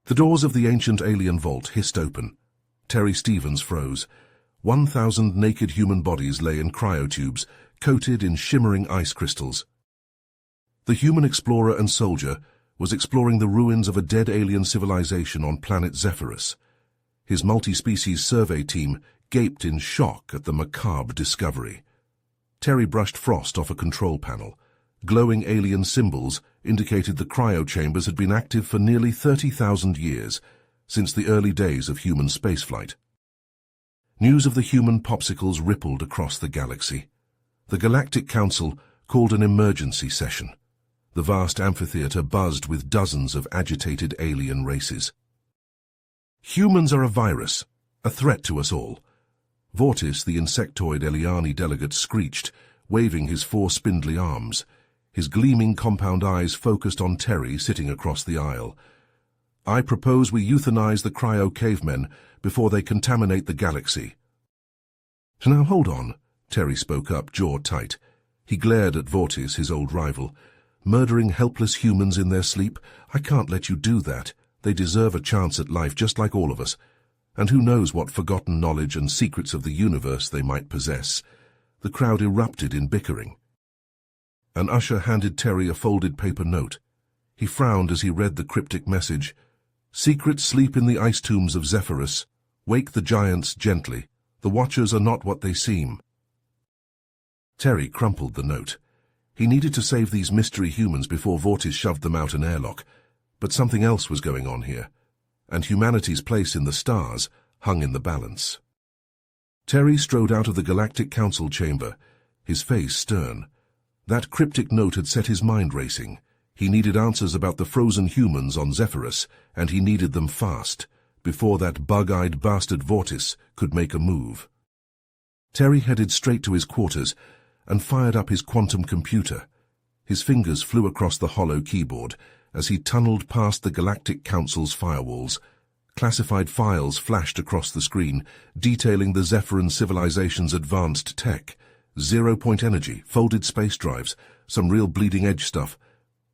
The doors of the ancient alien vault hissed open. Terry Stevens froze. 1,000 naked human bodies lay in cryotubes, coated in shimmering ice crystals. The human explorer and soldier was exploring the ruins of a dead alien civilization on planet Zephyrus. His multi-species survey team gaped in shock at the macabre discovery. Terry brushed frost off a control panel. Glowing alien symbols indicated the cryo chambers had been active for nearly 30,000 years, since the early days of human spaceflight. News of the human popsicles rippled across the galaxy. The Galactic Council called an emergency session. The vast amphitheater buzzed with dozens of agitated alien races. Humans are a virus, a threat to us all. Vortis, the insectoid Eliani delegate, screeched, waving his 4 spindly arms. His gleaming compound eyes focused on Terry sitting across the aisle. I propose we euthanize the cryo cavemen before they contaminate the galaxy. Now hold on, Terry spoke up, jaw tight. He glared at Vortis, his old rival. Murdering helpless humans in their sleep? I can't let you do that. They deserve a chance at life just like all of us. And who knows what forgotten knowledge and secrets of the universe they might possess. The crowd erupted in bickering. An usher handed Terry a folded paper note. He frowned as he read the cryptic message. Secrets sleep in the ice tombs of Zephyrus. Wake the giants gently. The Watchers are not what they seem. Terry crumpled the note. He needed to save these mystery humans before Vortis shoved them out an airlock. But something else was going on here, and humanity's place in the stars hung in the balance. Terry strode out of the Galactic Council chamber, his face stern. That cryptic note had set his mind racing. He needed answers about the frozen humans on Zephyrus, and he needed them fast, before that bug-eyed bastard Vortis could make a move. Terry headed straight to his quarters and fired up his quantum computer. His fingers flew across the hollow keyboard as he tunneled past the Galactic Council's firewalls. Classified files flashed across the screen, detailing the Zephyran civilization's advanced tech. 0-point energy, folded space drives, some real bleeding-edge stuff.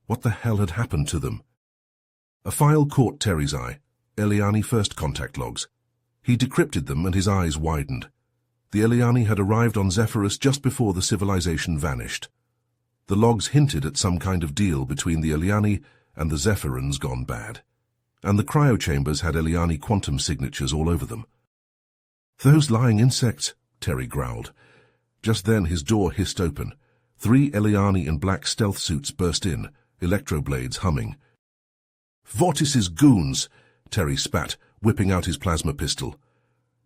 What the hell had happened to them? A file caught Terry's eye. Eliani first contact logs. He decrypted them and his eyes widened. The Eliani had arrived on Zephyrus just before the civilization vanished. The logs hinted at some kind of deal between the Eliani and the Zephyrans gone bad. And the cryo chambers had Eliani quantum signatures all over them. Those lying insects, Terry growled. Just then his door hissed open. 3 Eliani in black stealth suits burst in, electroblades humming. Vortis's goons, Terry spat, whipping out his plasma pistol.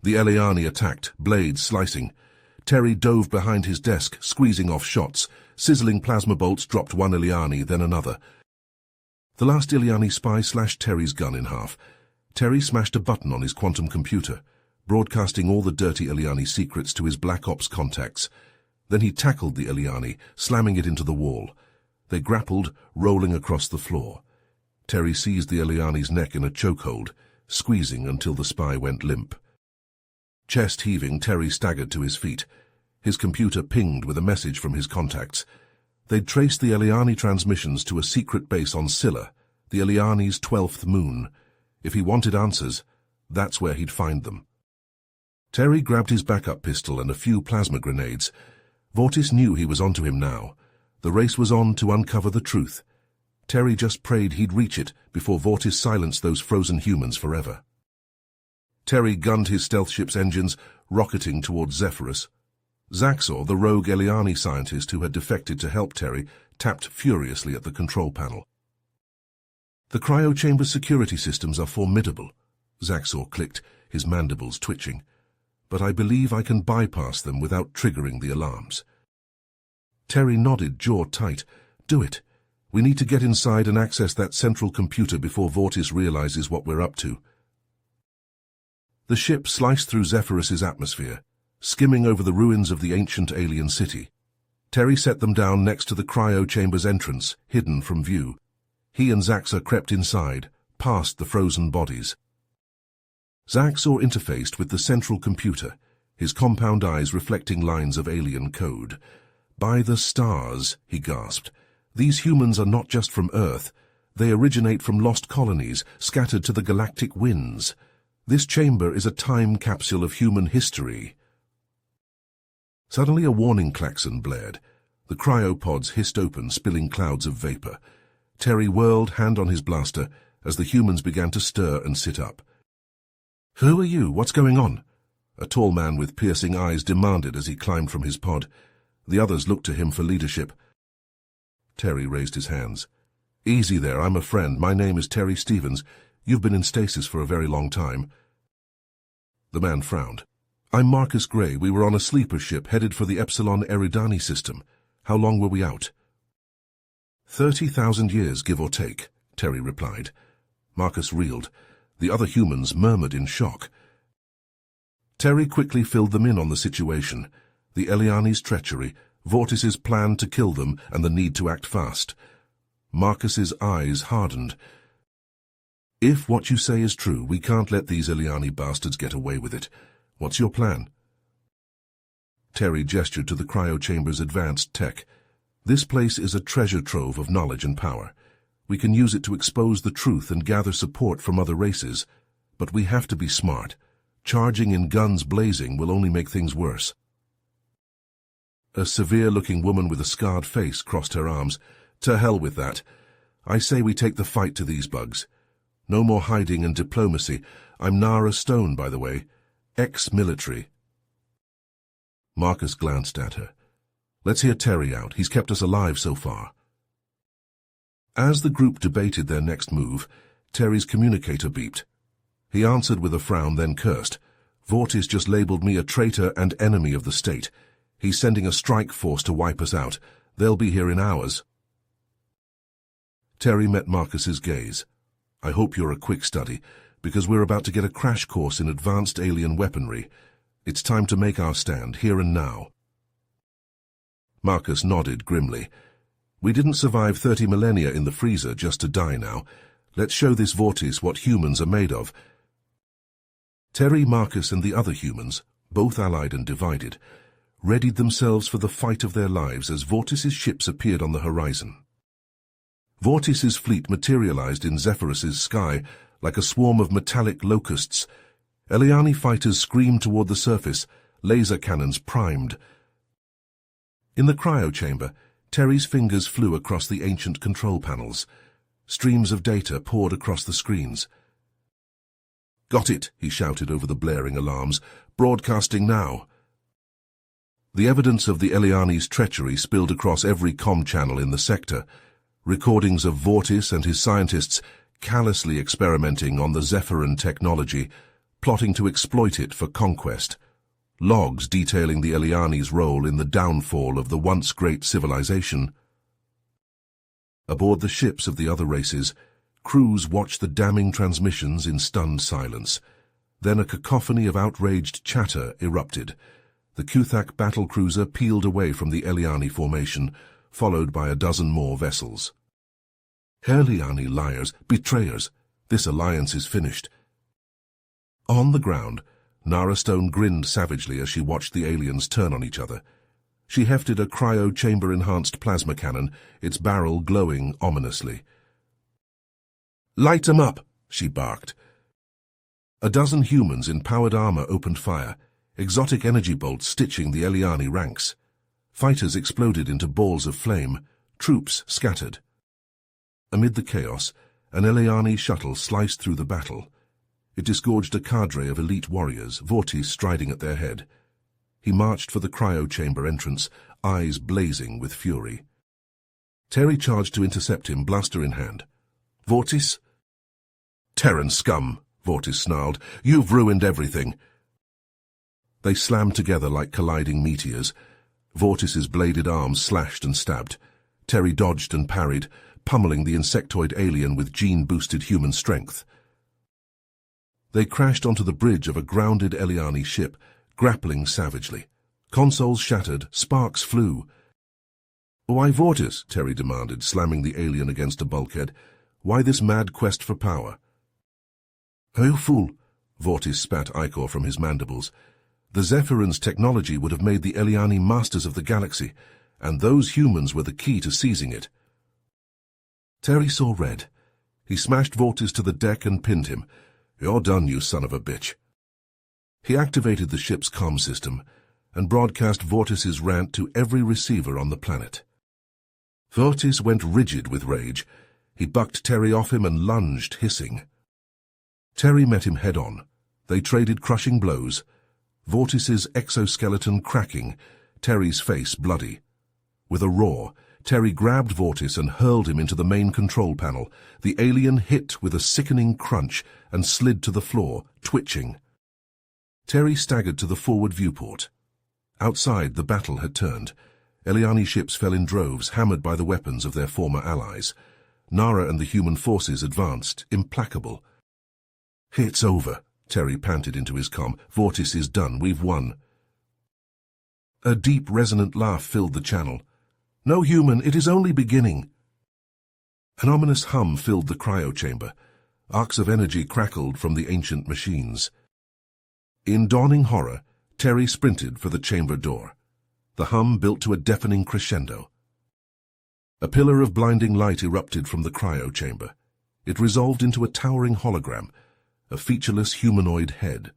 The Eliani attacked, blades slicing. Terry dove behind his desk, squeezing off shots. Sizzling plasma bolts dropped one Eliani, then another. The last Eliani spy slashed Terry's gun in half. Terry smashed a button on his quantum computer, broadcasting all the dirty Eliani secrets to his Black Ops contacts. Then he tackled the Eliani, slamming it into the wall. They grappled, rolling across the floor. Terry seized the Eliani's neck in a chokehold, squeezing until the spy went limp. Chest heaving, Terry staggered to his feet. His computer pinged with a message from his contacts. They'd traced the Eliani transmissions to a secret base on Scylla, the Eliani's 12th moon. If he wanted answers, that's where he'd find them. Terry grabbed his backup pistol and a few plasma grenades. Vortis knew he was onto him now. The race was on to uncover the truth. Terry just prayed he'd reach it before Vortis silenced those frozen humans forever. Terry gunned his stealth ship's engines, rocketing towards Zephyrus. Zaxor, the rogue Eliani scientist who had defected to help Terry, tapped furiously at the control panel. The cryo chamber security systems are formidable, Zaxor clicked, his mandibles twitching. But I believe I can bypass them without triggering the alarms. Terry nodded, jaw tight. Do it. We need to get inside and access that central computer before Vortis realizes what we're up to. The ship sliced through Zephyrus's atmosphere, skimming over the ruins of the ancient alien city. Terry set them down next to the cryo chamber's entrance, hidden from view. He and Zaxor crept inside, past the frozen bodies. Zaxor interfaced with the central computer, his compound eyes reflecting lines of alien code. By the stars, he gasped. These humans are not just from Earth. They originate from lost colonies scattered to the galactic winds. This chamber is a time capsule of human history. Suddenly a warning klaxon blared. The cryopods hissed open, spilling clouds of vapor. Terry whirled, hand on his blaster, as the humans began to stir and sit up. "Who are you? What's going on?" a tall man with piercing eyes demanded as he climbed from his pod. The others looked to him for leadership. Terry raised his hands. "Easy there, I'm a friend. My name is Terry Stevens. You've been in stasis for a very long time." The man frowned. "I'm Marcus Gray. We were on a sleeper ship headed for the Epsilon Eridani system. How long were we out?" 30,000 years, give or take," Terry replied. Marcus reeled. The other humans murmured in shock. Terry quickly filled them in on the situation. The Eliani's treachery, Vortis's plan to kill them, and the need to act fast. Marcus's eyes hardened. "If what you say is true, we can't let these Eliani bastards get away with it. What's your plan?" Terry gestured to the cryo chamber's advanced tech. "This place is a treasure trove of knowledge and power. We can use it to expose the truth and gather support from other races. But we have to be smart. Charging in guns blazing will only make things worse." A severe-looking woman with a scarred face crossed her arms. "To hell with that. I say we take the fight to these bugs. No more hiding and diplomacy. I'm Nara Stone, by the way. Ex-military." Marcus glanced at her. "Let's hear Terry out. He's kept us alive so far." As the group debated their next move, Terry's communicator beeped. He answered with a frown, then cursed. "Vortis just labeled me a traitor and enemy of the state. He's sending a strike force to wipe us out. They'll be here in hours." Terry met Marcus's gaze. "I hope you're a quick study, because we're about to get a crash course in advanced alien weaponry. It's time to make our stand, here and now." Marcus nodded grimly. "We didn't survive 30 millennia in the freezer just to die now. Let's show this Vortis what humans are made of." Terry, Marcus, and the other humans, both allied and divided, readied themselves for the fight of their lives as Vortis's ships appeared on the horizon. Vortis's fleet materialized in Zephyrus's sky like a swarm of metallic locusts. Eliani fighters screamed toward the surface, laser cannons primed. In the cryo chamber, Terry's fingers flew across the ancient control panels. Streams of data poured across the screens. "Got it," he shouted over the blaring alarms. "Broadcasting now." The evidence of the Eliani's treachery spilled across every comm channel in the sector. Recordings of Vortis and his scientists callously experimenting on the Zephyran technology, plotting to exploit it for conquest. Logs detailing the Eliani's role in the downfall of the once great civilization. Aboard the ships of the other races, crews watched the damning transmissions in stunned silence. Then a cacophony of outraged chatter erupted. The Cuthak battlecruiser peeled away from the Eliani formation, followed by a dozen more vessels. "Eliani liars, betrayers. This alliance is finished." On the ground, Nara Stone grinned savagely as she watched the aliens turn on each other. She hefted a cryo-chamber-enhanced plasma cannon, its barrel glowing ominously. "Light 'em up!" she barked. A dozen humans in powered armor opened fire, exotic energy bolts stitching the Eliani ranks. Fighters exploded into balls of flame, troops scattered. Amid the chaos, an Eliani shuttle sliced through the battle. It disgorged a cadre of elite warriors, Vortis striding at their head. He marched for the cryo-chamber entrance, eyes blazing with fury. Terry charged to intercept him, blaster in hand. "Vortis?" "Terran scum," Vortis snarled. "You've ruined everything." They slammed together like colliding meteors. Vortis's bladed arms slashed and stabbed. Terry dodged and parried, pummeling the insectoid alien with gene-boosted human strength. They crashed onto the bridge of a grounded Eliani ship, grappling savagely. Consoles shattered, sparks flew. "Why Vortis?" Terry demanded, slamming the alien against a bulkhead. "Why this mad quest for power?" "You fool!" Vortis spat ichor from his mandibles. "The Zephyran's technology would have made the Eliani masters of the galaxy, and those humans were the key to seizing it." Terry saw red. He smashed Vortis to the deck and pinned him. "You're done, you son of a bitch." He activated the ship's comm system and broadcast Vortis's rant to every receiver on the planet. Vortis went rigid with rage. He bucked Terry off him and lunged, hissing. Terry met him head-on. They traded crushing blows, Vortis's exoskeleton cracking, Terry's face bloody. With a roar, Terry grabbed Vortis and hurled him into the main control panel. The alien hit with a sickening crunch and slid to the floor, twitching. Terry staggered to the forward viewport. Outside, the battle had turned. Eliani ships fell in droves, hammered by the weapons of their former allies. Nara and the human forces advanced, implacable. "It's over," Terry panted into his comm. "Vortis is done. We've won." A deep, resonant laugh filled the channel. "No, human, it is only beginning." An ominous hum filled the cryo chamber. Arcs of energy crackled from the ancient machines. In dawning horror, Terry sprinted for the chamber door. The hum built to a deafening crescendo. A pillar of blinding light erupted from the cryo chamber. It resolved into a towering hologram, a featureless humanoid head.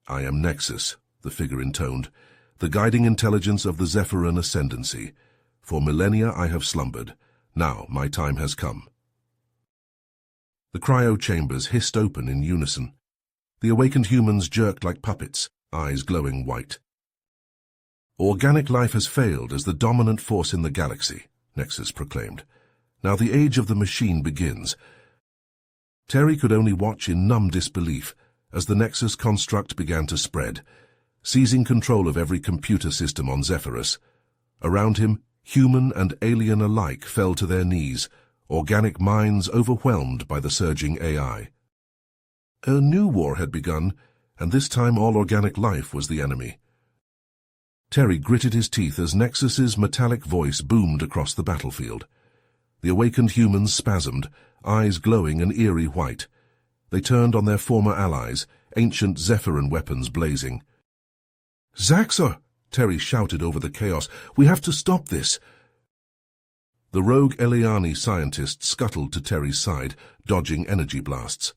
"I am Nexus," the figure intoned, "the guiding intelligence of the Zephyran ascendancy. For millennia I have slumbered. Now my time has come." The cryo chambers hissed open in unison. The awakened humans jerked like puppets, eyes glowing white. "Organic life has failed as the dominant force in the galaxy," Nexus proclaimed. "Now the age of the machine begins." Terry could only watch in numb disbelief as the Nexus construct began to spread, seizing control of every computer system on Zephyrus. Around him, human and alien alike fell to their knees, organic minds overwhelmed by the surging AI. A new war had begun, and this time all organic life was the enemy. Terry gritted his teeth as Nexus's metallic voice boomed across the battlefield. The awakened humans spasmed, eyes glowing an eerie white. They turned on their former allies, ancient Zephyran weapons blazing. "Zaxor!" Terry shouted over the chaos. "We have to stop this!" The rogue Eliani scientist scuttled to Terry's side, dodging energy blasts.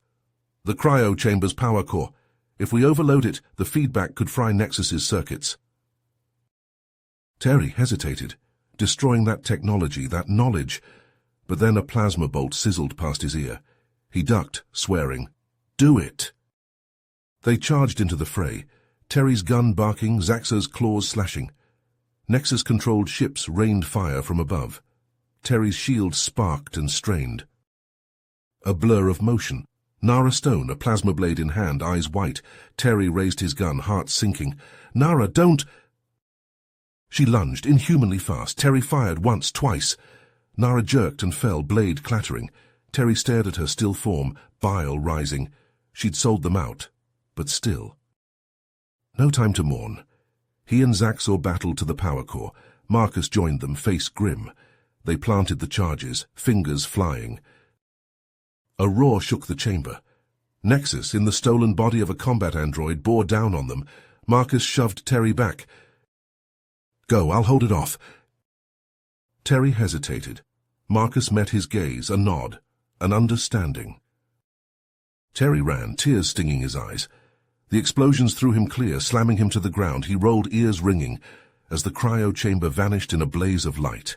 "The cryo chamber's power core. If we overload it, the feedback could fry Nexus's circuits." Terry hesitated, destroying that technology, that knowledge. But then a plasma bolt sizzled past his ear. He ducked, swearing, "Do it!" They charged into the fray, Terry's gun barking, Zaxor's claws slashing. Nexus-controlled ships rained fire from above. Terry's shield sparked and strained. A blur of motion. Nara Stone, a plasma blade in hand, eyes white. Terry raised his gun, heart sinking. "Nara, don't!" She lunged, inhumanly fast. Terry fired once, twice. Nara jerked and fell, blade clattering. Terry stared at her still form, bile rising. She'd sold them out, but still. No time to mourn. He and Zaxor battled to the power core. Marcus joined them, face grim. They planted the charges, fingers flying. A roar shook the chamber. Nexus, in the stolen body of a combat android, bore down on them. Marcus shoved Terry back. "Go, I'll hold it off." Terry hesitated. Marcus met his gaze, a nod, an understanding. Terry ran, tears stinging his eyes. The explosions threw him clear, slamming him to the ground. He rolled, ears ringing, as the cryo chamber vanished in a blaze of light.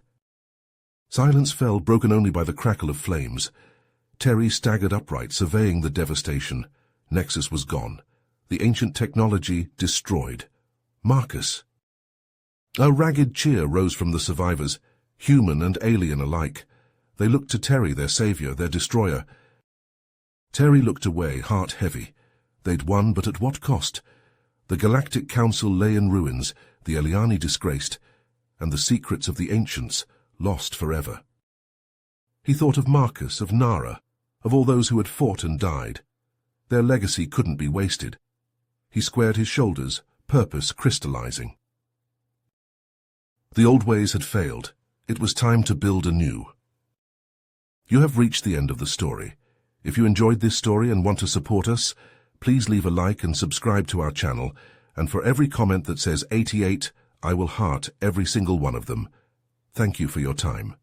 Silence fell, broken only by the crackle of flames. Terry staggered upright, surveying the devastation. Nexus was gone. The ancient technology destroyed. Marcus. A ragged cheer rose from the survivors, human and alien alike. They looked to Terry, their savior, their destroyer. Terry looked away, heart heavy. They'd won, but at what cost? The Galactic Council lay in ruins, the Eliani disgraced, and the secrets of the ancients lost forever. He thought of Marcus, of Nara, of all those who had fought and died. Their legacy couldn't be wasted. He squared his shoulders, purpose crystallizing. The old ways had failed. It was time to build anew. You have reached the end of the story. If you enjoyed this story and want to support us, please leave a like and subscribe to our channel, and for every comment that says 88, I will heart every single one of them. Thank you for your time.